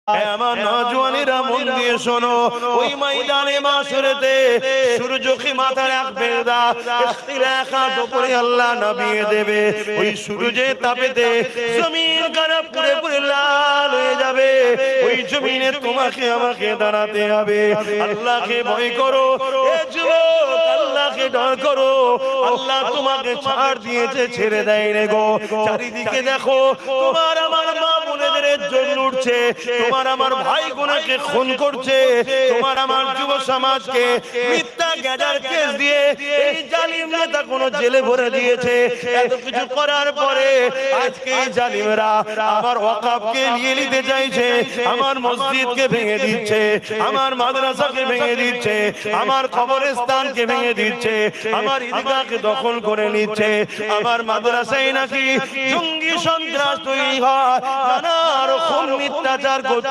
আমার নওজওয়ানেরা মন দিয়ে শোনো, ওই ময়দানে মাশরেতে সূর্যকে মাথা রাখবে না, ইখতিলাফাত উপরে আল্লাহ নামিয়ে দেবে। ওই সূর্যের তাপেতে জমিন কানা পুড়ে পুড়ে লাল হয়ে যাবে। ওই জমিনে তোমাকে আমাকে দাঁড়াতে হবে। আল্লাহকে ভয় করো এ যুবক, আল্লাহকে ডর করো। আল্লাহ তোমাকে ছাড় দিয়েছে, ছেড়ে দেয় রে গো। চারিদিকে দেখো, তোমার আমার মা বোনেদের জন্য উঠছে, তোমার আমার ভাই বোনকে খুন করছে, তোমার আমার যুব সমাজকে মিথ্যা গ্যাজার কেস দিয়ে এই জালিম নেতা কোন জেলে ভরে দিয়েছে। এত কিছু করার পরে আজকে এই জালিমরা আমার ওয়াকাফকে নিয়ে নিতে চাইছে, আমার মসজিদকে ভেঙে দিচ্ছে, আমার মাদ্রাসাকে ভেঙে দিচ্ছে, আমার কবরস্থানকে ভেঙে দিচ্ছে, আমার ঈদগাহকে দখল করে নিচ্ছে। আমার মাদ্রাসায় নাকি জঙ্গি সন্ত্রাস তৈরি হয়, নানা রকম মিথ্যাচার করছে।